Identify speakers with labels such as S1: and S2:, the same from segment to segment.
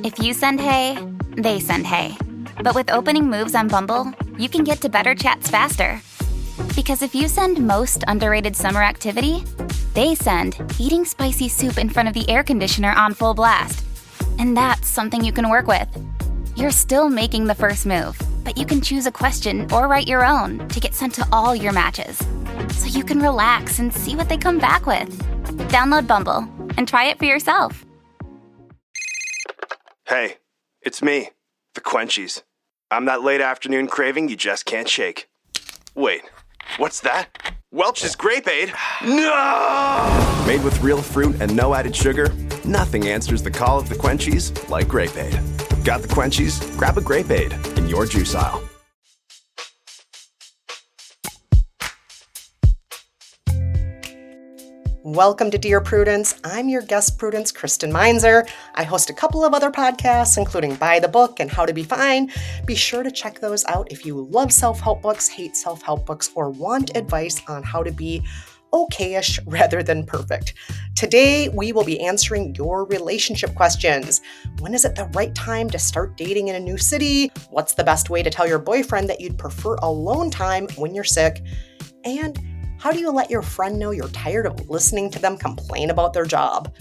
S1: If you send hey, they send hey. But with opening moves on Bumble, you can get to better chats faster. Because if you send most underrated summer activity, they send eating spicy soup in front of the air conditioner on full blast. And that's something you can work with. You're still making the first move, but you can choose a question or write your own to get sent to all your matches. So you can relax and see what they come back with. Download Bumble and try it for yourself.
S2: Hey, it's me, the Quenchies. I'm that late afternoon craving you just can't shake. Wait, what's that? Welch's Grape Aid? No! Made with real fruit and no added sugar, nothing answers the call of the Quenchies like Grape Aid. Got the Quenchies? Grab a Grape Aid in your juice aisle.
S3: Welcome to Dear Prudence. I'm your guest, Prudence Kristen Meinzer. I host a couple of other podcasts, including Buy the Book and How to Be Fine. Be sure to check those out if you love self-help books, hate self-help books, or want advice on how to be okay-ish rather than perfect. Today, we will be answering your relationship questions. When is it the right time to start dating in a new city? What's the best way to tell your boyfriend that you'd prefer alone time when you're sick? And how do you let your friend know you're tired of listening to them complain about their job?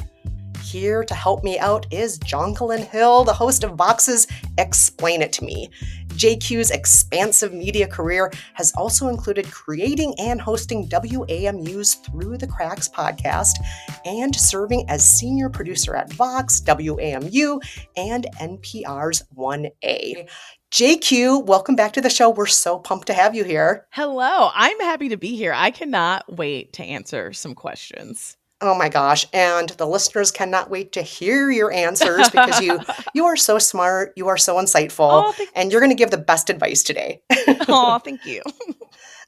S3: Here to help me out is Jonquilyn Hill, the host of Vox's Explain It to Me. JQ's expansive media career has also included creating and hosting WAMU's Through the Cracks podcast and serving as senior producer at Vox, WAMU, and NPR's 1A. JQ, welcome back to the show. We're so pumped to have you here.
S4: Hello. I'm happy to be here. I cannot wait to answer some questions.
S3: Oh my gosh. And the listeners cannot wait to hear your answers because you are so smart, you are so insightful, and you're going to give the best advice today.
S4: Oh, thank you.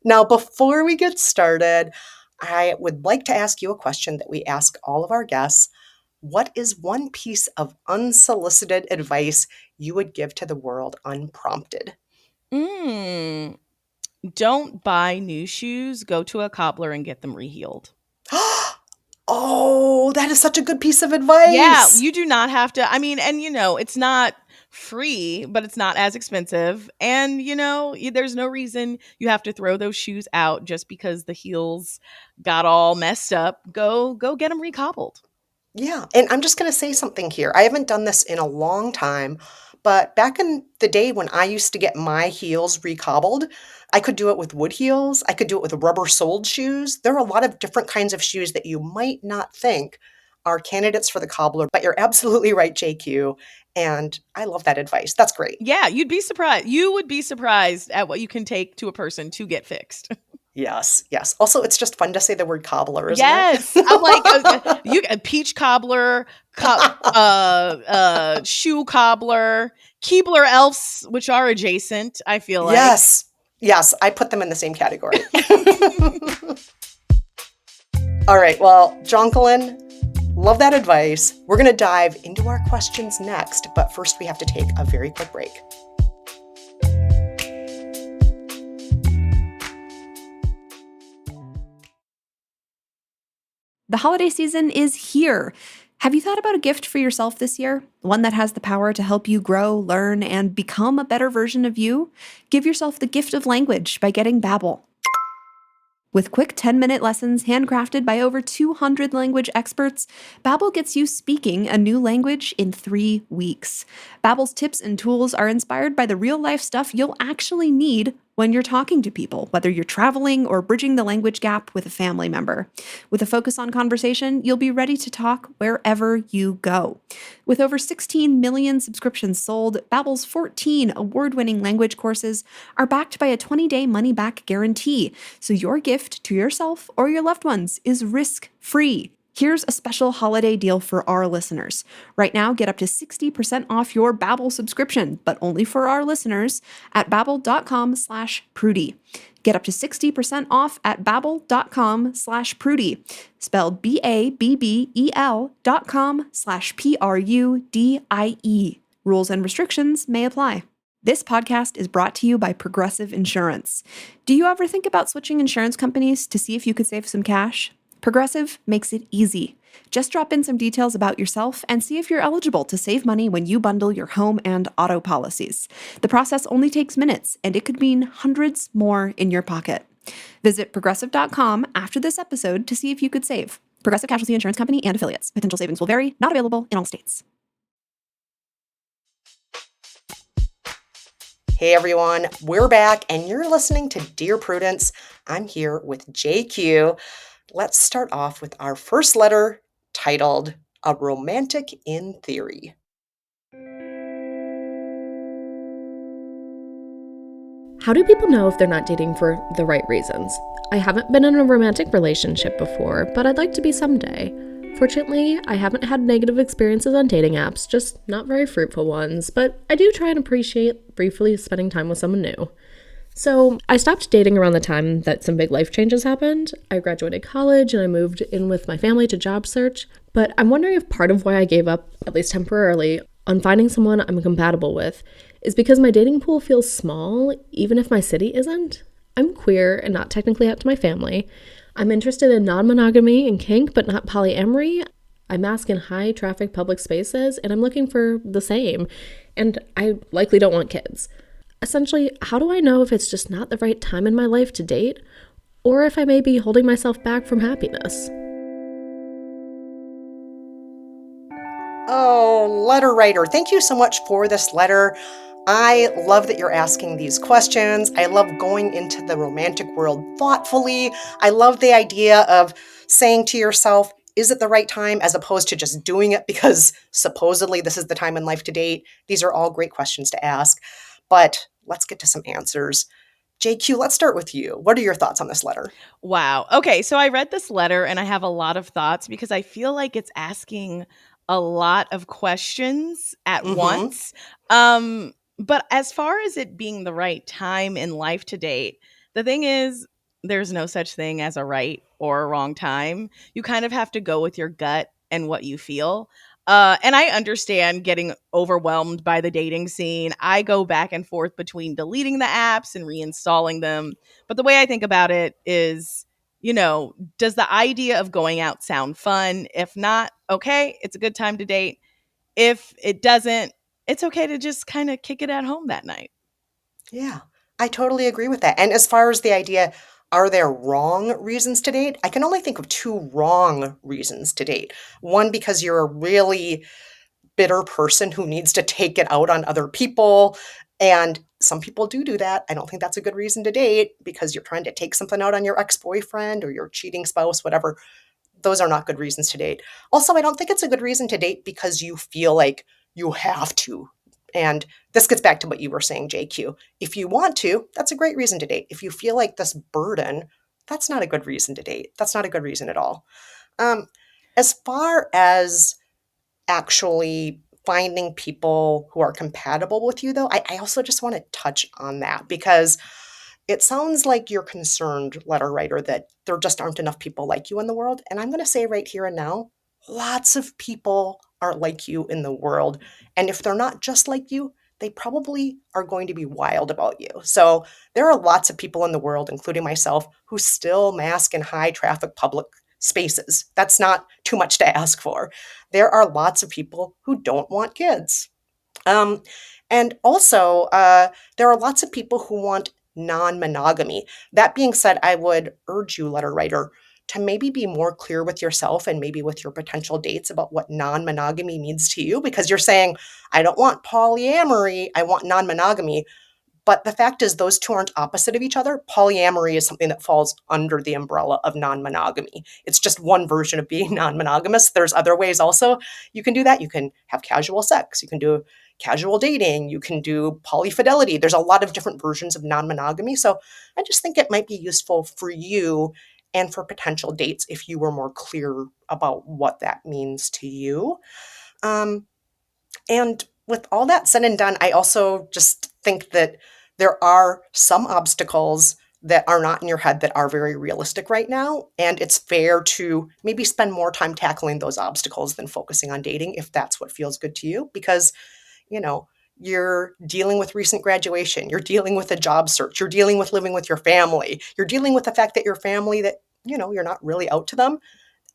S3: Now, before we get started, I would like to ask you a question that we ask all of our guests. What is one piece of unsolicited advice you would give to the world unprompted?
S4: Don't buy new shoes. Go to a cobbler and get them rehealed.
S3: Oh, that is such a good piece of advice.
S4: Yeah, you do not have to. I mean, and it's not free, but it's not as expensive. And, there's no reason you have to throw those shoes out just because the heels got all messed up. Go get them recobbled.
S3: Yeah, and I'm just going to say something here. I haven't done this in a long time, but back in the day when I used to get my heels recobbled, I could do it with wood heels. I could do it with rubber-soled shoes. There are a lot of different kinds of shoes that you might not think are candidates for the cobbler, but you're absolutely right, JQ, and I love that advice. That's great.
S4: Yeah, you'd be surprised. You would be surprised at what you can take to a person to get fixed.
S3: Yes. Also, it's just fun to say the word cobbler, isn't
S4: it? I'm like, you a peach cobbler, shoe cobbler, Keebler elves, which are adjacent, I feel like.
S3: Yes, I put them in the same category. All right, well, Jonquilyn, love that advice. We're going to dive into our questions next, but first we have to take a very quick break.
S5: The holiday season is here. Have you thought about a gift for yourself this year? One that has the power to help you grow, learn, and become a better version of you? Give yourself the gift of language by getting Babbel. With quick 10-minute lessons handcrafted by over 200 language experts, Babbel gets you speaking a new language in 3 weeks. Babbel's tips and tools are inspired by the real-life stuff you'll actually need when you're talking to people, whether you're traveling or bridging the language gap with a family member. With a focus on conversation, you'll be ready to talk wherever you go. With over 16 million subscriptions sold, Babbel's 14 award-winning language courses are backed by a 20-day money-back guarantee, so your gift to yourself or your loved ones is risk-free. Here's a special holiday deal for our listeners. Right now, get up to 60% off your Babbel subscription, but only for our listeners at babbel.com/Prudie. Get up to 60% off at babbel.com/Prudie, spelled BABBEL.com/PRUDIE. Rules and restrictions may apply. This podcast is brought to you by Progressive Insurance. Do you ever think about switching insurance companies to see if you could save some cash? Progressive makes it easy. Just drop in some details about yourself and see if you're eligible to save money when you bundle your home and auto policies. The process only takes minutes, and it could mean hundreds more in your pocket. Visit progressive.com after this episode to see if you could save. Progressive Casualty Insurance Company and Affiliates. Potential savings will vary. Not available in all states.
S3: Hey everyone, we're back and you're listening to Dear Prudence. I'm here with JQ. Let's start off with our first letter titled A Romantic in Theory.
S6: How do people know if they're not dating for the right reasons? I haven't been in a romantic relationship before, but I'd like to be someday. Fortunately, I haven't had negative experiences on dating apps, just not very fruitful ones, but I do try and appreciate briefly spending time with someone new. So, I stopped dating around the time that some big life changes happened. I graduated college and I moved in with my family to job search, but I'm wondering if part of why I gave up, at least temporarily, on finding someone I'm compatible with is because my dating pool feels small, even if my city isn't. I'm queer and not technically out to my family. I'm interested in non-monogamy and kink, but not polyamory. I mask in high-traffic public spaces, and I'm looking for the same. And I likely don't want kids. Essentially, how do I know if it's just not the right time in my life to date, or if I may be holding myself back from happiness?
S3: Oh, letter writer, thank you so much for this letter. I love that you're asking these questions. I love going into the romantic world thoughtfully. I love the idea of saying to yourself, is it the right time, as opposed to just doing it because supposedly this is the time in life to date? These are all great questions to ask, but let's get to some answers. JQ, let's start with you. What are your thoughts on this letter?
S4: Wow. Okay, so I read this letter and I have a lot of thoughts because I feel like it's asking a lot of questions at once. But as far as it being the right time in life to date, the thing is, there's no such thing as a right or a wrong time. You kind of have to go with your gut and what you feel. And I understand getting overwhelmed by the dating scene. I go back and forth between deleting the apps and reinstalling them. But the way I think about it is, does the idea of going out sound fun? If not, okay, it's a good time to date. If it doesn't, it's okay to just kind of kick it at home that night.
S3: Yeah, I totally agree with that. And as far as the idea, are there wrong reasons to date? I can only think of two wrong reasons to date. One, because you're a really bitter person who needs to take it out on other people. And some people do that. I don't think that's a good reason to date because you're trying to take something out on your ex-boyfriend or your cheating spouse, whatever. Those are not good reasons to date. Also, I don't think it's a good reason to date because you feel like you have to. And this gets back to what you were saying, JQ. If you want to, that's a great reason to date. If you feel like this burden, that's not a good reason to date. That's not a good reason at all. As far as actually finding people who are compatible with you, though, I also just want to touch on that because it sounds like you're concerned, letter writer, that there just aren't enough people like you in the world. And I'm going to say right here and now, lots of people are like you in the world. And if they're not just like you, they probably are going to be wild about you. So there are lots of people in the world, including myself, who still mask in high traffic public spaces. That's not too much to ask for. There are lots of people who don't want kids. And also, there are lots of people who want non-monogamy. That being said, I would urge you, letter writer, to maybe be more clear with yourself and maybe with your potential dates about what non-monogamy means to you, because you're saying, I don't want polyamory, I want non-monogamy. But the fact is, those two aren't opposite of each other. Polyamory is something that falls under the umbrella of non-monogamy. It's just one version of being non-monogamous. There's other ways also you can do that. You can have casual sex. You can do casual dating. You can do polyfidelity. There's a lot of different versions of non-monogamy. So I just think it might be useful for you and for potential dates if you were more clear about what that means to you. And with all that said and done, I also just think that there are some obstacles that are not in your head that are very realistic right now. And it's fair to maybe spend more time tackling those obstacles than focusing on dating if that's what feels good to you. Because, you're dealing with recent graduation, you're dealing with a job search, you're dealing with living with your family, you're dealing with the fact that your family that you're not really out to them.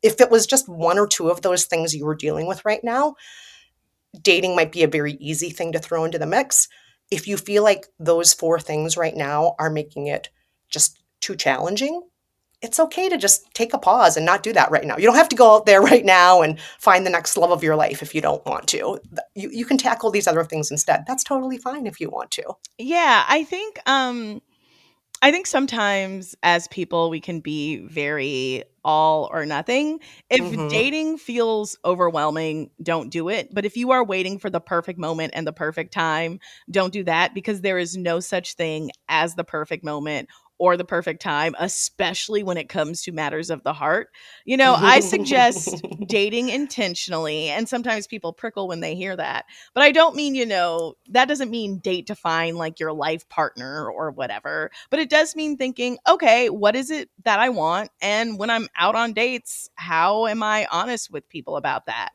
S3: If it was just one or two of those things you were dealing with right now, dating might be a very easy thing to throw into the mix. If you feel like those 4 things right now are making it just too challenging, it's okay to just take a pause and not do that right now. You don't have to go out there right now and find the next love of your life if you don't want to. You can tackle these other things instead. That's totally fine if you want to.
S4: Yeah, I think sometimes as people we can be very all or nothing. If
S3: Mm-hmm.
S4: dating feels overwhelming, don't do it. But if you are waiting for the perfect moment and the perfect time, don't do that, because there is no such thing as the perfect moment or the perfect time, especially when it comes to matters of the heart. I suggest dating intentionally, and sometimes people prickle when they hear that. But I don't mean, that doesn't mean date to find like your life partner or whatever. But it does mean thinking, okay, what is it that I want? And when I'm out on dates, how am I honest with people about that?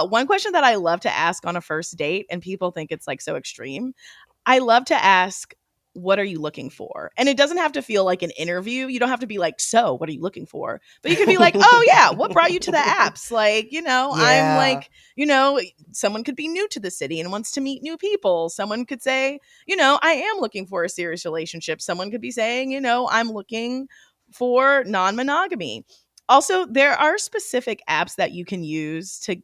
S4: One question that I love to ask on a first date, and people think it's like so extreme, I love to ask, what are you looking for? And it doesn't have to feel like an interview. You don't have to be like, so what are you looking for? But you can be like, oh yeah, what brought you to the apps? Like, I'm
S3: Yeah.
S4: like, someone could be new to the city and wants to meet new people. Someone could say, I am looking for a serious relationship. Someone could be saying, I'm looking for non-monogamy. Also, there are specific apps that you can use to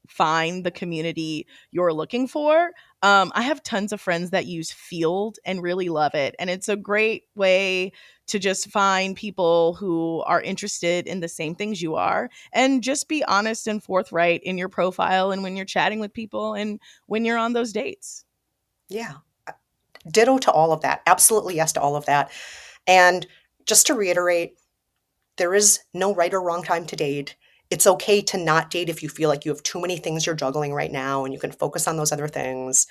S4: find the community you're looking for. I have tons of friends that use Field and really love it. And it's a great way to just find people who are interested in the same things you are, and just be honest and forthright in your profile and when you're chatting with people and when you're on those dates.
S3: Yeah. Ditto to all of that. Absolutely yes to all of that. And just to reiterate, there is no right or wrong time to date. It's okay to not date if you feel like you have too many things you're juggling right now and you can focus on those other things.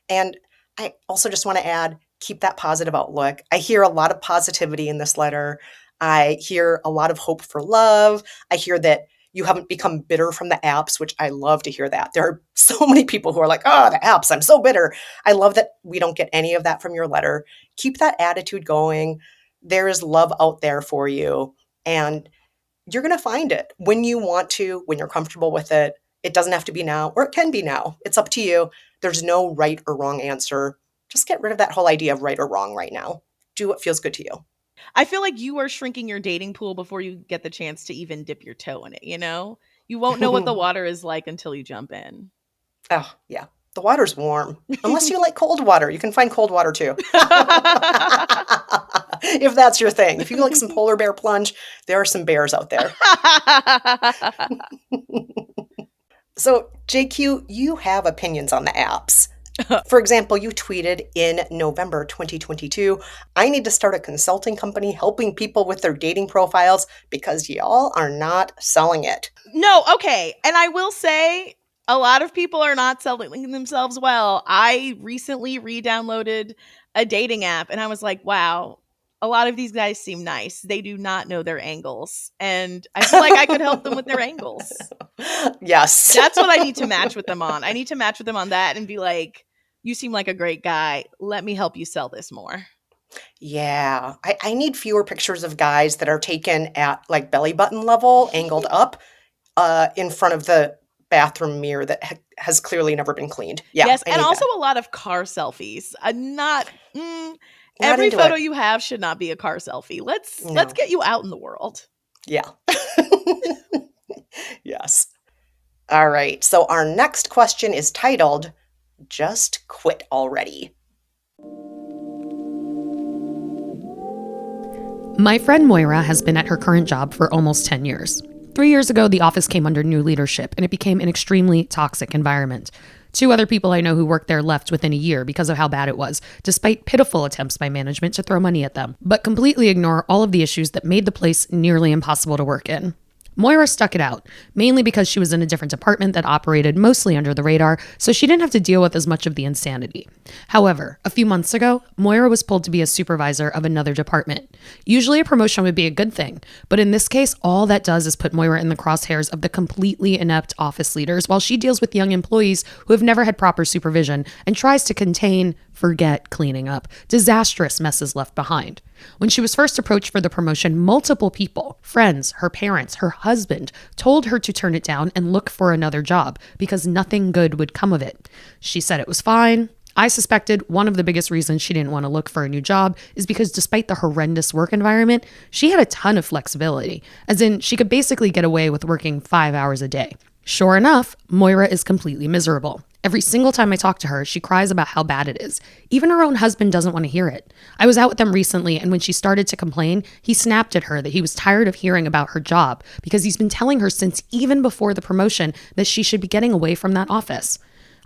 S3: And I also just want to add, keep that positive outlook. I hear a lot of positivity in this letter. I hear a lot of hope for love. I hear that you haven't become bitter from the apps, which I love to hear that. There are so many people who are like, oh, the apps, I'm so bitter. I love that we don't get any of that from your letter. Keep that attitude going. There is love out there for you. And you're going to find it when you want to, when you're comfortable with it. It doesn't have to be now, or it can be now. It's up to you. There's no right or wrong answer. Just get rid of that whole idea of right or wrong right now. Do what feels good to you.
S4: I feel like you are shrinking your dating pool before you get the chance to even dip your toe in it, You won't know what the water is like until you jump in.
S3: Oh, yeah. The water's warm. Unless you like cold water. You can find cold water too. If that's your thing. If you like some polar bear plunge, there are some bears out there. So, JQ, you have opinions on the apps. For example, you tweeted in November 2022, I need to start a consulting company helping people with their dating profiles because y'all are not selling it.
S4: No, okay. And I will say, a lot of people are not selling themselves well. I recently re-downloaded a dating app and I was like, wow, a lot of these guys seem nice. They do not know their angles. And I feel like I could help them with their angles.
S3: Yes.
S4: That's what I need to match with them on. I need to match with them on that and be like, you seem like a great guy. Let me help you sell this more.
S3: Yeah. I need fewer pictures of guys that are taken at like belly button level, angled up, in front of the bathroom mirror that has clearly never been cleaned. Yeah.
S4: Yes,
S3: I
S4: and
S3: need
S4: also
S3: that.
S4: a lot of car selfies.
S3: Not
S4: Every
S3: into
S4: photo
S3: it.
S4: you have should not be a car selfie. Let's
S3: No.
S4: get you out in the world.
S3: Yeah. Yes. All right. So our next question is titled, Just Quit Already.
S7: My friend Moira has been at her current job for almost 10 years. 3 years ago, the office came under new leadership, and it became an extremely toxic environment. 2 other people I know who worked there left within a year because of how bad it was, despite pitiful attempts by management to throw money at them, but completely ignore all of the issues that made the place nearly impossible to work in. Moira stuck it out, mainly because she was in a different department that operated mostly under the radar, so she didn't have to deal with as much of the insanity. However, a few months ago, Moira was pulled to be a supervisor of another department. Usually a promotion would be a good thing, but in this case, all that does is put Moira in the crosshairs of the completely inept office leaders while she deals with young employees who have never had proper supervision and tries to contain, forget cleaning up, disastrous messes left behind. When she was first approached for the promotion, multiple people, friends, her parents, her husband, told her to turn it down and look for another job because nothing good would come of it. She said it was fine. I suspected one of the biggest reasons she didn't want to look for a new job is because despite the horrendous work environment, she had a ton of flexibility, as in she could basically get away with working 5 hours a day. Sure enough, Moira is completely miserable. Every single time I talk to her, she cries about how bad it is. Even her own husband doesn't want to hear it. I was out with them recently, and when she started to complain, he snapped at her that he was tired of hearing about her job because he's been telling her since even before the promotion that she should be getting away from that office.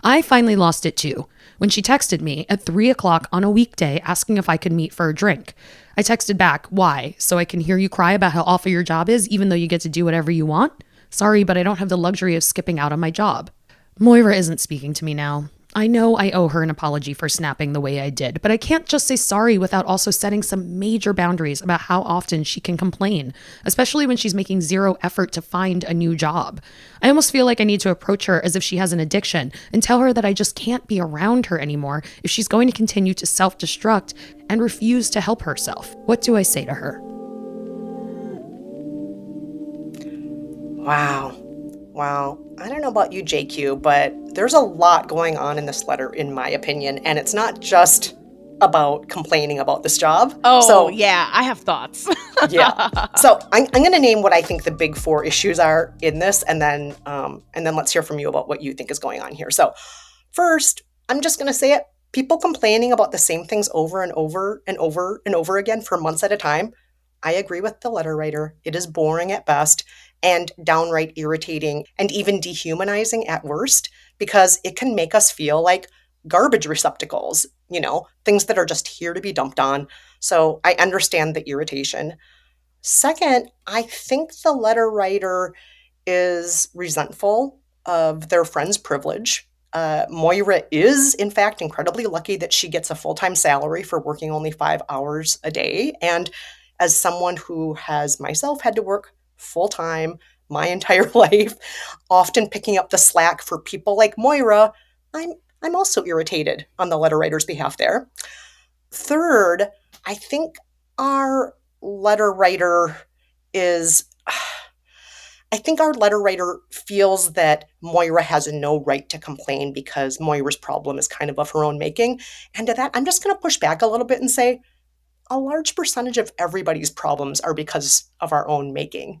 S7: I finally lost it too when she texted me at 3 o'clock on a weekday asking if I could meet for a drink. I texted back, "Why? So I can hear you cry about how awful your job is even though you get to do whatever you want? Sorry, but I don't have the luxury of skipping out on my job." Moira isn't speaking to me now. I know I owe her an apology for snapping the way I did, but I can't just say sorry without also setting some major boundaries about how often she can complain, especially when she's making zero effort to find a new job. I almost feel like I need to approach her as if she has an addiction and tell her that I just can't be around her anymore if she's going to continue to self-destruct and refuse to help herself. What do I say to her?
S3: Wow. I don't know about you, JQ, but there's a lot going on in this letter, in my opinion, and it's not just about complaining about this job.
S4: Yeah, I have thoughts.
S3: Yeah. So I'm going to name what I think the big 4 issues are in this, and then let's hear from you about what you think is going on here. So first, I'm just going to say it. People complaining about the same things over and over and over and over again for months at a time. I agree with the letter writer. It is boring at best and downright irritating and even dehumanizing at worst because it can make us feel like garbage receptacles, things that are just here to be dumped on. So I understand the irritation. Second, I think the letter writer is resentful of their friend's privilege. Moira is, in fact, incredibly lucky that she gets a full-time salary for working only 5 hours a day. And as someone who has myself had to work full-time my entire life, often picking up the slack for people like Moira, I'm also irritated on the letter writer's behalf there. Third, I think our letter writer feels that Moira has no right to complain because Moira's problem is kind of her own making. And to that, I'm just going to push back a little bit and say, a large percentage of everybody's problems are because of our own making.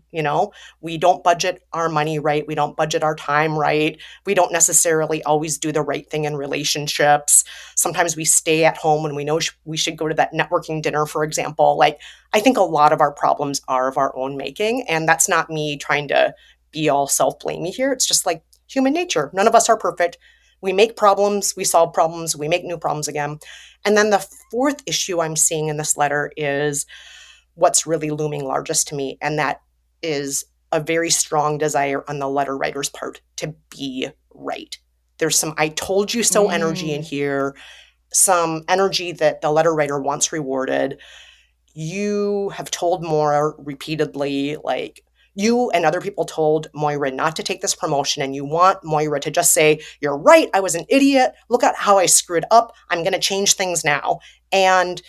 S3: We don't budget our money right. We don't budget our time right. We don't necessarily always do the right thing in relationships. Sometimes we stay at home when we know we should go to that networking dinner, for example. I think a lot of our problems are of our own making. And that's not me trying to be all self-blamey here. It's just like human nature. None of us are perfect. We make problems, we solve problems, we make new problems again. And then the 4th issue I'm seeing in this letter is what's really looming largest to me, and that is a very strong desire on the letter writer's part to be right. There's some I told you so energy in here, some energy that the letter writer wants rewarded. You have told Maura repeatedly, you and other people told Moira not to take this promotion, and you want Moira to just say, "You're right, I was an idiot. Look at how I screwed up. I'm going to change things now." And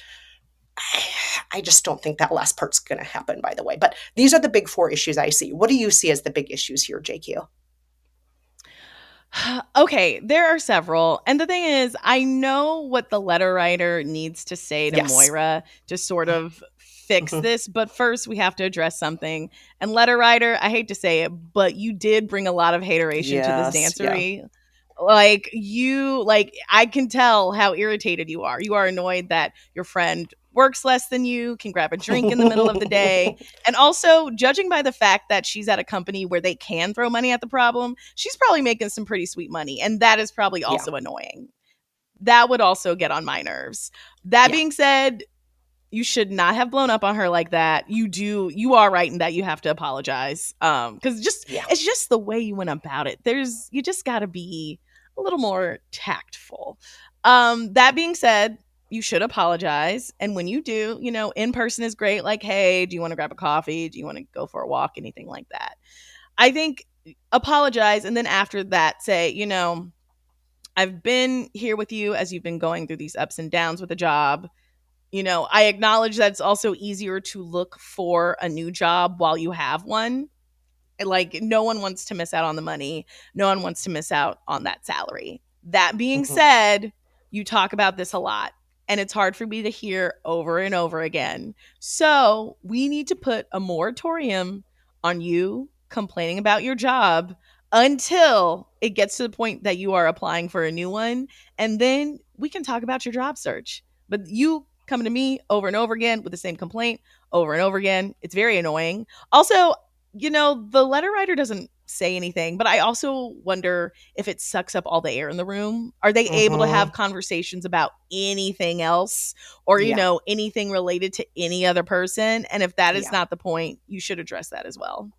S3: I just don't think that last part's going to happen, by the way. But these are the big 4 issues I see. What do you see as the big issues here, JQ?
S4: Okay, there are several. And the thing is, I know what the letter writer needs to say to Moira to sort of fix this. But first, we have to address something. And letter writer, I hate to say it, but you did bring a lot of hateration to this dancery. Yeah. I can tell how irritated you are. You are annoyed that your friend works less than you, can grab a drink in the middle of the day. And also, judging by the fact that she's at a company where they can throw money at the problem, she's probably making some pretty sweet money. And that is probably also annoying. That would also get on my nerves. That being said, You should not have blown up on her like that. You are right in that you have to apologize. Because
S3: Yeah.
S4: it's just the way you went about it. You just gotta be a little more tactful. That being said, you should apologize. And when you do, in person is great. Like, hey, do you want to grab a coffee? Do you want to go for a walk? Anything like that. I think apologize. And then after that, say, I've been here with you as you've been going through these ups and downs with the job. I acknowledge that it's also easier to look for a new job while you have one. Like, no one wants to miss out on the money. No one wants to miss out on that salary. That being said, you talk about this a lot, and it's hard for me to hear over and over again. So we need to put a moratorium on you complaining about your job until it gets to the point that you are applying for a new one. And then we can talk about your job search. But you coming to me over and over again with the same complaint over and over again, it's very annoying. Also, the letter writer doesn't say anything, but I also wonder if it sucks up all the air in the room. Are they able to have conversations about anything else or, anything related to any other person? And if that is not the point, you should address that as well.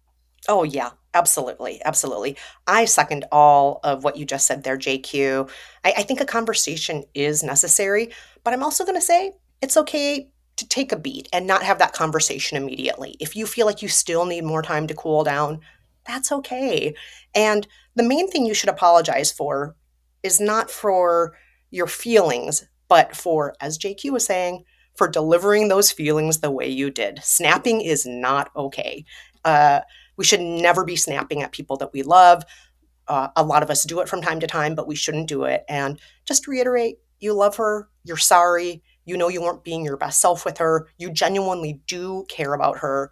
S3: Oh, yeah, absolutely. Absolutely. I second all of what you just said there, JQ. I think a conversation is necessary, but I'm also going to say it's okay to take a beat and not have that conversation immediately. If you feel like you still need more time to cool down, that's okay. And the main thing you should apologize for is not for your feelings, but for, as JQ was saying, for delivering those feelings the way you did. Snapping is not okay. We should never be snapping at people that we love. A lot of us do it from time to time, but we shouldn't do it. And just reiterate, you love her, you're sorry, you know you weren't being your best self with her, you genuinely do care about her.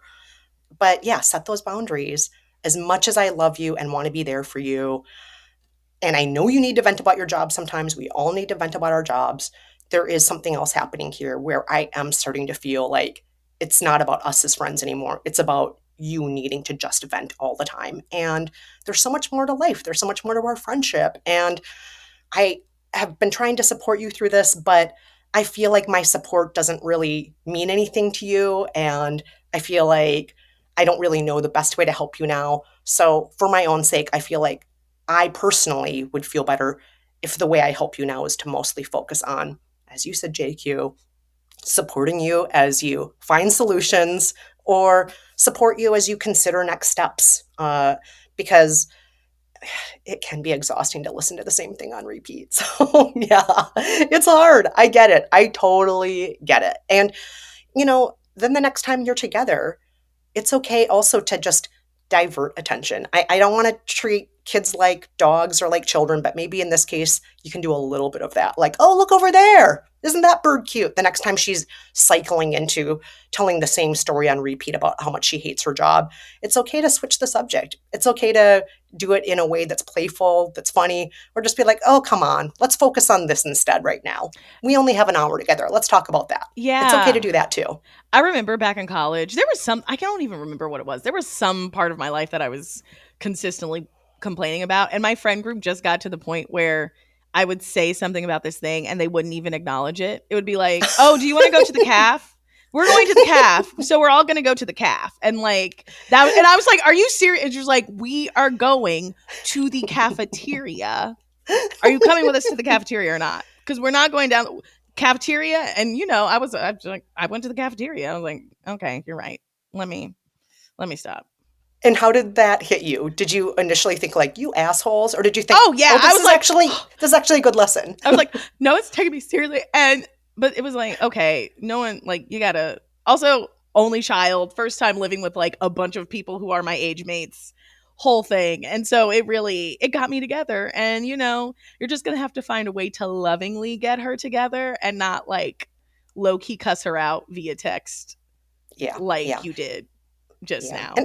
S3: But yeah, set those boundaries. As much as I love you and want to be there for you, and I know you need to vent about your job sometimes, we all need to vent about our jobs, there is something else happening here where I am starting to feel like it's not about us as friends anymore. It's about you needing to just vent all the time. And there's so much more to life. There's so much more to our friendship. And I have been trying to support you through this, but I feel like my support doesn't really mean anything to you. And I feel like I don't really know the best way to help you now. So for my own sake, I feel like I personally would feel better if the way I help you now is to mostly focus on, as you said, JQ, supporting you as you find solutions or support you as you consider next steps. Because it can be exhausting to listen to the same thing on repeat. So yeah, it's hard. I get it. I totally get it. And, then the next time you're together, it's okay also to just divert attention. I don't want to treat kids like dogs or like children, but maybe in this case, you can do a little bit of that. Like, oh, look over there. Isn't that bird cute? The next time she's cycling into telling the same story on repeat about how much she hates her job, it's okay to switch the subject. It's okay to do it in a way that's playful, that's funny, or just be like, oh, come on, let's focus on this instead right now. We only have an hour together. Let's talk about that.
S4: Yeah.
S3: It's okay to do that too.
S4: I remember back in college, there was I don't even remember what it was. There was some part of my life that I was consistently complaining about. And my friend group just got to the point where I would say something about this thing and they wouldn't even acknowledge it. It would be like, oh, do you want to go to the calf? We're going to the calf. So we're all going to go to the calf. And like that. And I was like, are you serious? And she was like, we are going to the cafeteria. Are you coming with us to the cafeteria or not? Because we're not going down cafeteria. And I went to the cafeteria. I was like, okay, you're right. Let me stop.
S3: And how did that hit you? Did you initially think like, you assholes? Or did you think,
S4: oh yeah,
S3: this is actually a good lesson?
S4: I was like, no, it's taking me seriously. But it was like, okay, no one, like, you gotta, also only child, first time living with like a bunch of people who are my age mates, whole thing. And so it got me together. And you're just gonna have to find a way to lovingly get her together and not like low key cuss her out via text.
S3: Yeah.
S4: You did just now.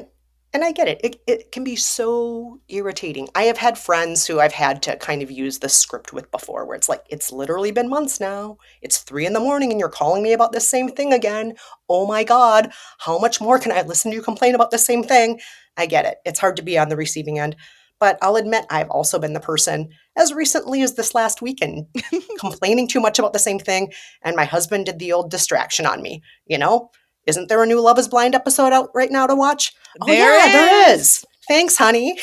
S3: And I get it. It can be so irritating. I have had friends who I've had to kind of use the script with before, where it's like, it's literally been months now. It's 3 a.m. and you're calling me about the same thing again. Oh my God, how much more can I listen to you complain about the same thing? I get it. It's hard to be on the receiving end. But I'll admit I've also been the person, as recently as this last weekend, complaining too much about the same thing, and my husband did the old distraction on me. Isn't there a new Love is Blind episode out right now to watch? Oh, yeah, there is. Thanks, honey.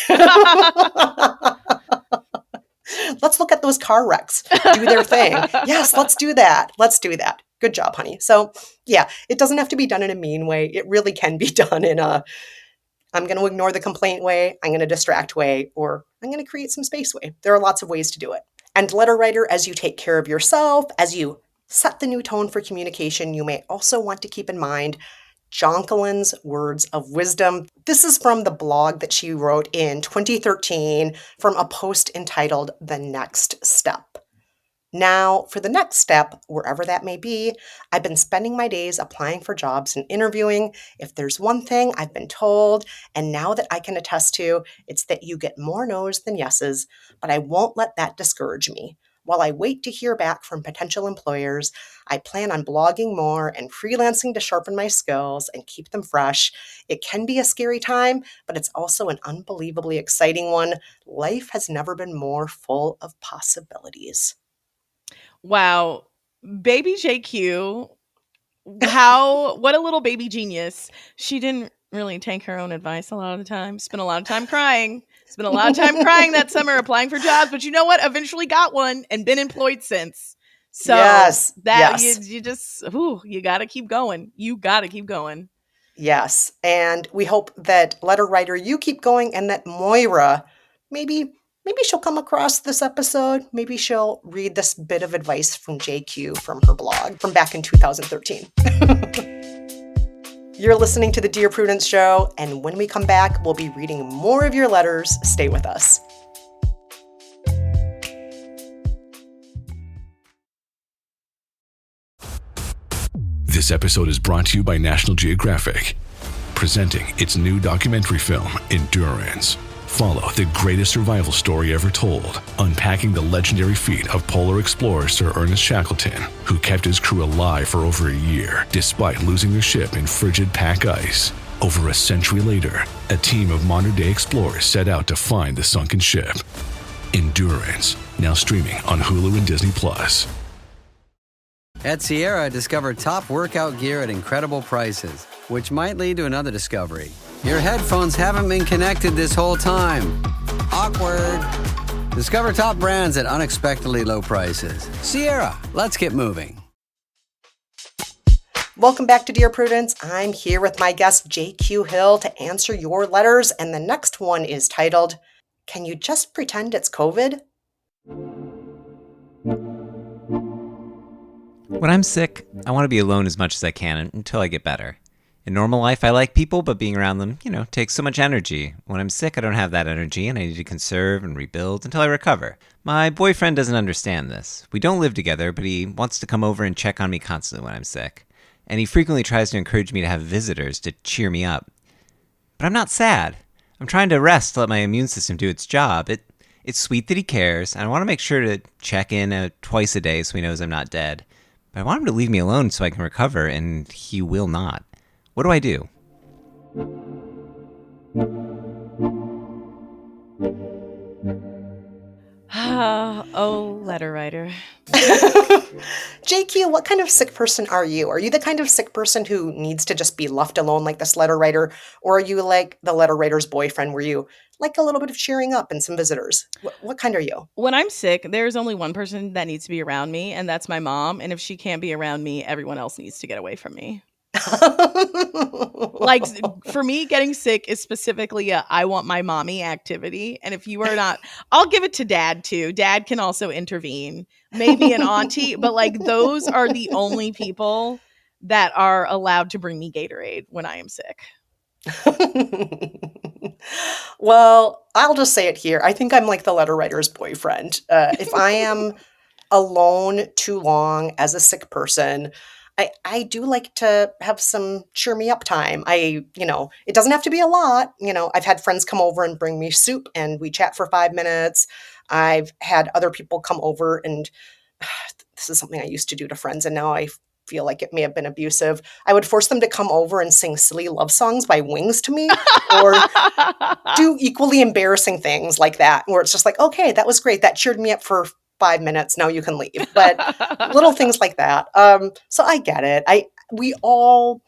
S3: Let's look at those car wrecks. Do their thing. Yes, let's do that. Let's do that. Good job, honey. So, yeah, it doesn't have to be done in a mean way. It really can be done in a I'm going to ignore the complaint way, I'm going to distract way, or I'm going to create some space way. There are lots of ways to do it. And letter writer, as you take care of yourself, as you set the new tone for communication, you may also want to keep in mind Jonqueline's words of wisdom. This is from the blog that she wrote in 2013 from a post entitled The Next Step. Now, for the next step, wherever that may be, I've been spending my days applying for jobs and interviewing. If there's one thing I've been told, and now that I can attest to, it's that you get more no's than yeses, but I won't let that discourage me. While I wait to hear back from potential employers, I plan on blogging more and freelancing to sharpen my skills and keep them fresh. It can be a scary time, but it's also an unbelievably exciting one. Life has never been more full of possibilities.
S4: Wow. Baby JQ, what a little baby genius. She didn't really take her own advice a lot of the time. Spent a lot of time crying. Spent a lot of time crying that summer applying for jobs, but you know what? Eventually got one and been employed since. So
S3: yes.
S4: You just, you got to keep going. You got to keep going.
S3: Yes. And we hope that letter writer, you keep going, and that Maura, maybe she'll come across this episode. Maybe she'll read this bit of advice from JQ from her blog from back in 2013. You're listening to the Dear Prudence Show, and when we come back, we'll be reading more of your letters. Stay with us.
S8: This episode is brought to you by National Geographic, presenting its new documentary film, Endurance. Follow the greatest survival story ever told, unpacking the legendary feat of polar explorer Sir Ernest Shackleton, who kept his crew alive for over a year, despite losing their ship in frigid pack ice. Over a century later, a team of modern-day explorers set out to find the sunken ship. Endurance, now streaming on Hulu and Disney+.
S9: At Se'era, discover top workout gear at incredible prices, which might lead to another discovery. Your headphones haven't been connected this whole time. Awkward. Discover top brands at unexpectedly low prices. Se'era, let's get moving.
S3: Welcome back to Dear Prudence. I'm here with my guest, JQ Hill, to answer your letters. And the next one is titled, Can You Just Pretend It's COVID?
S10: When I'm sick, I want to be alone as much as I can until I get better. In normal life, I like people, but being around them, takes so much energy. When I'm sick, I don't have that energy, and I need to conserve and rebuild until I recover. My boyfriend doesn't understand this. We don't live together, but he wants to come over and check on me constantly when I'm sick. And he frequently tries to encourage me to have visitors to cheer me up. But I'm not sad. I'm trying to rest to let my immune system do its job. It's sweet that he cares, and I want to make sure to check in twice a day so he knows I'm not dead. But I want him to leave me alone so I can recover, and he will not. What do I do?
S4: Oh, letter writer.
S3: JQ, what kind of sick person are you? Are you the kind of sick person who needs to just be left alone like this letter writer? Or are you like the letter writer's boyfriend where you like a little bit of cheering up and some visitors? What kind are you?
S4: When I'm sick, there's only one person that needs to be around me, and that's my mom. And if she can't be around me, everyone else needs to get away from me. Like, for me, getting sick is specifically I want my mommy activity. And if you are not, I'll give it to dad too. Dad can also intervene. Maybe an auntie, but like those are the only people that are allowed to bring me Gatorade when I am sick.
S3: Well, I'll just say it here. I think I'm like the letter writer's boyfriend. If I am alone too long as a sick person, I do like to have some cheer me up time. It doesn't have to be a lot. I've had friends come over and bring me soup and we chat for 5 minutes. I've had other people come over and this is something I used to do to friends and now I feel like it may have been abusive, I would force them to come over and sing silly love songs by Wings to me, or do equally embarrassing things like that, where it's just like, okay, that was great. That cheered me up for 5 minutes. Now you can leave. But little things like that. So I get it. We all,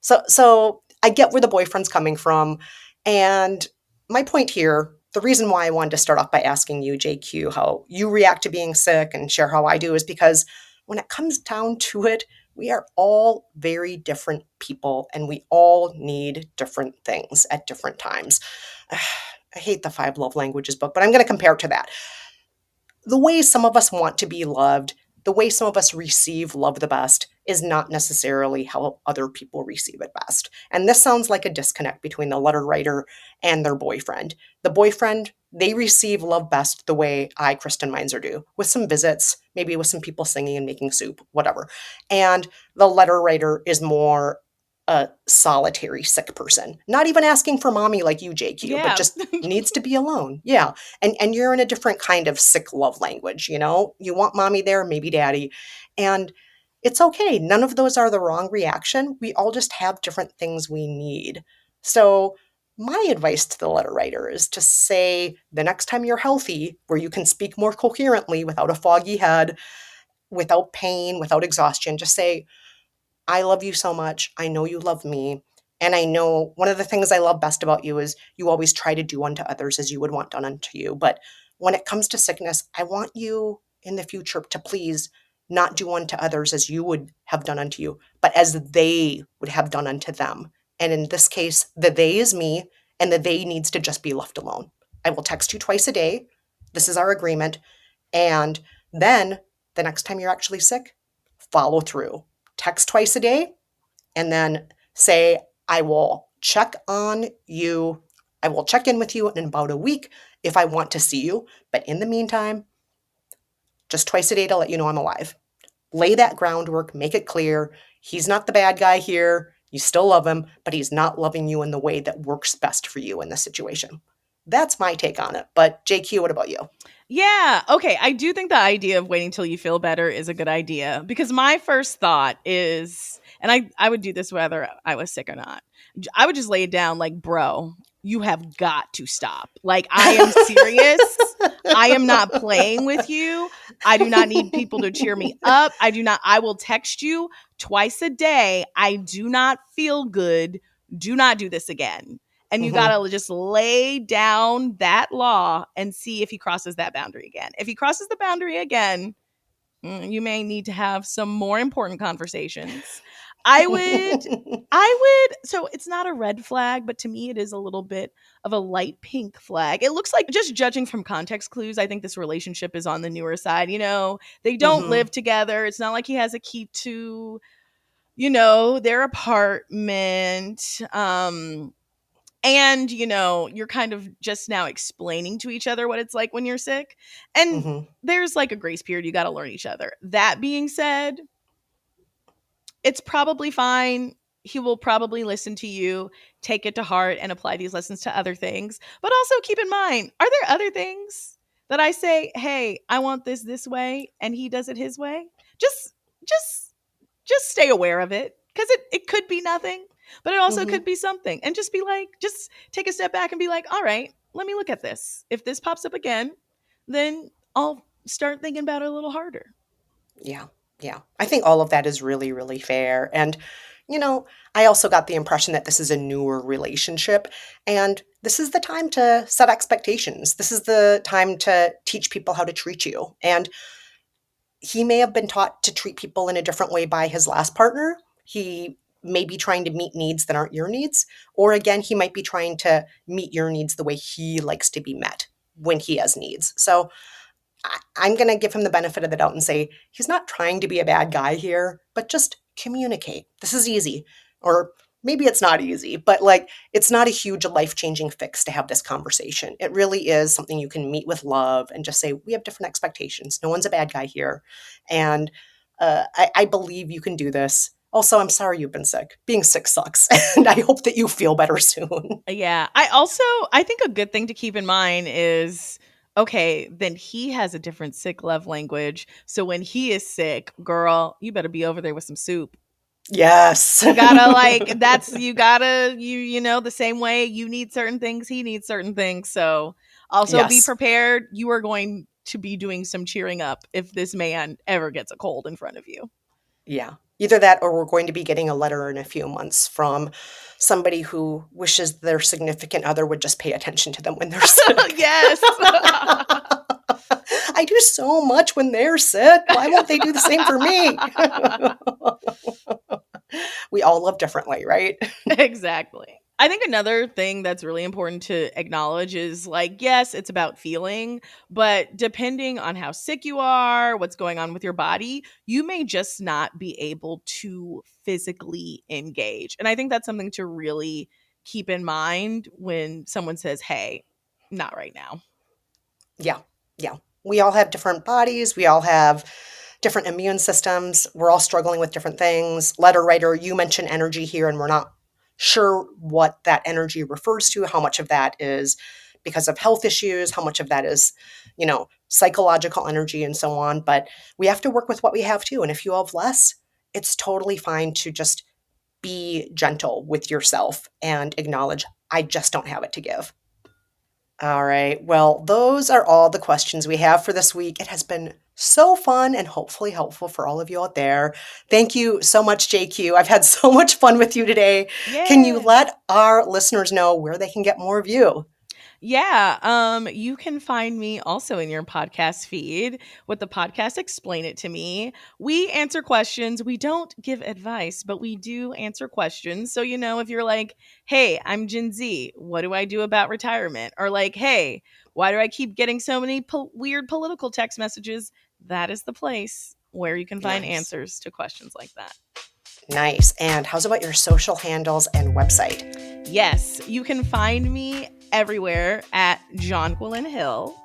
S3: so I get where the boyfriend's coming from. And my point here, the reason why I wanted to start off by asking you, JQ, how you react to being sick and share how I do is because when it comes down to it, we are all very different people and we all need different things at different times. I hate the 5 love languages book, but I'm going to compare it to that. The way some of us want to be loved, the way some of us receive love the best is not necessarily how other people receive it best. And this sounds like a disconnect between the letter writer and their boyfriend. The boyfriend, they receive love best the way I, Kristen Meinzer, do, with some visits, maybe with some people singing and making soup, whatever. And the letter writer is more a solitary sick person, not even asking for mommy like you, JQ, but just needs to be alone. Yeah. And you're in a different kind of sick love language, you know? You want mommy there, maybe daddy. And it's okay. None of those are the wrong reaction. We all just have different things we need. So my advice to the letter writer is to say the next time you're healthy, where you can speak more coherently without a foggy head, without pain, without exhaustion, just say, I love you so much. I know you love me. And I know one of the things I love best about you is you always try to do unto others as you would want done unto you. But when it comes to sickness, I want you in the future to please not do unto others as you would have done unto you, but as they would have done unto them. And in this case, the they is me, and the they needs to just be left alone. I will text you twice a day. This is our agreement. And then the next time you're actually sick, follow through. Text twice a day, and then say, I will check on you. I will check in with you in about a week if I want to see you. But in the meantime, just twice a day to let you know I'm alive. Lay that groundwork, make it clear. He's not the bad guy here. You still love him, but he's not loving you in the way that works best for you in this situation. That's my take on it. But JQ, what about you?
S4: Yeah. Okay. I do think the idea of waiting till you feel better is a good idea, because my first thought is, and I would do this whether I was sick or not, I would just lay it down like, bro, you have got to stop. Like, I am serious. I am not playing with you. I do not need people to cheer me up. I will text you twice a day. I do not feel good. Do not do this again. And you gotta just lay down that law and see if he crosses that boundary again. If he crosses the boundary again, you may need to have some more important conversations. I would, so it's not a red flag, but to me it is a little bit of a light pink flag. It looks like, just judging from context clues, I think this relationship is on the newer side. You know, they don't live together. It's not like he has a key to, you know, their apartment. And, you know, you're kind of just now explaining to each other what it's like when you're sick. And there's like a grace period. You got to learn each other. That being said, it's probably fine. He will probably listen to you, take it to heart, and apply these lessons to other things. But also keep in mind, are there other things that I say, hey, I want this way, and he does it his way? Just stay aware of it, because it could be nothing, but it also could be something. And just be like, just take a step back and be like, all right, let me look at this. If this pops up again, then I'll start thinking about it a little harder.
S3: Yeah. Yeah. I think all of that is really, really fair. And, you know, I also got the impression that this is a newer relationship, and this is the time to set expectations. This is the time to teach people how to treat you. And he may have been taught to treat people in a different way by his last partner. He may be trying to meet needs that aren't your needs. Or again, he might be trying to meet your needs the way he likes to be met when he has needs. So I'm going to give him the benefit of the doubt and say, he's not trying to be a bad guy here, but just communicate. This is easy. Or maybe it's not easy, but like, it's not a huge life-changing fix to have this conversation. It really is something you can meet with love and just say, we have different expectations. No one's a bad guy here. And I believe you can do this. Also, I'm sorry you've been sick. Being sick sucks. And I hope that you feel better soon.
S4: Yeah. I think a good thing to keep in mind is, okay, then he has a different sick love language. So when he is sick, girl, you better be over there with some soup.
S3: Yes.
S4: You gotta you know, the same way you need certain things, he needs certain things. So also be
S3: Yes.
S4: prepared. You are going to be doing some cheering up if this man ever gets a cold in front of you.
S3: Yeah. Either that or we're going to be getting a letter in a few months from somebody who wishes their significant other would just pay attention to them when they're sick.
S4: Yes.
S3: I do so much when they're sick. Why won't they do the same for me? We all love differently, right?
S4: Exactly. I think another thing that's really important to acknowledge is like, yes, it's about feeling, but depending on how sick you are, what's going on with your body, you may just not be able to physically engage. And I think that's something to really keep in mind when someone says, hey, not right now.
S3: Yeah. Yeah. We all have different bodies. We all have different immune systems. We're all struggling with different things. Letter writer, you mentioned energy here, and we're not sure what that energy refers to, how much of that is because of health issues, how much of that is, you know, psychological energy and so on. But we have to work with what we have too. And if you have less, it's totally fine to just be gentle with yourself and acknowledge, I just don't have it to give. All right. Well, those are all the questions we have for this week. It has been so fun and hopefully helpful for all of you out there. Thank you so much, JQ. I've had so much fun with you today.
S4: Yeah.
S3: Can you let our listeners know where they can get more of you?
S4: Yeah, you can find me also in your podcast feed with the podcast Explain It to Me. We answer questions. We don't give advice, but we do answer questions. So, you know, if you're like, hey, I'm Gen Z, what do I do about retirement? Or like, hey, why do I keep getting so many weird political text messages? That is the place where you can find
S3: Nice.
S4: answers to questions like that.
S3: Nice. And how's about your social handles and website?
S4: Yes, you can find me everywhere at Jonquilyn Hill.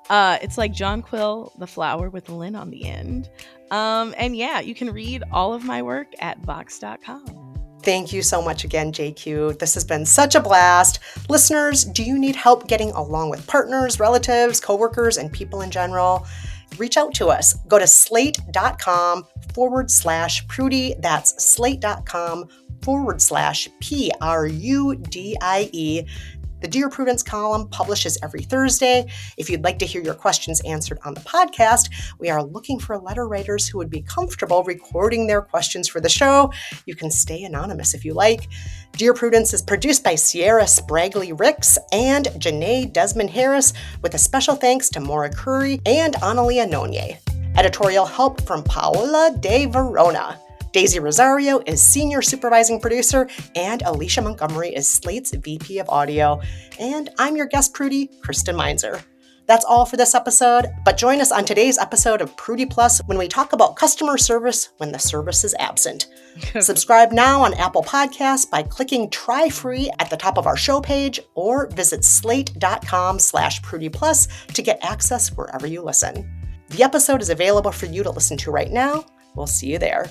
S4: It's like Jonquil, the flower with the Lynn on the end. And yeah, you can read all of my work at Vox.com.
S3: Thank you so much again, JQ. This has been such a blast. Listeners, do you need help getting along with partners, relatives, coworkers, and people in general? Reach out to us. Go to slate.com/Prudie. That's slate.com/PRUDIE. The Dear Prudence column publishes every Thursday. If you'd like to hear your questions answered on the podcast, we are looking for letter writers who would be comfortable recording their questions for the show. You can stay anonymous if you like. Dear Prudence is produced by Se'era Spragley Ricks and Jenée Desmond-Harris, with a special thanks to Maura, Currie, and Ononye. Editorial help from Paola de Verona. Daisy Rosario is Senior Supervising Producer, and Alicia Montgomery is Slate's VP of Audio. And I'm your guest, Prudie Kristen Meinzer. That's all for this episode, but join us on today's episode of Prudie Plus when we talk about customer service when the service is absent. Subscribe now on Apple Podcasts by clicking Try Free at the top of our show page, or visit slate.com/Prudie Plus to get access wherever you listen. The episode is available for you to listen to right now. We'll see you there.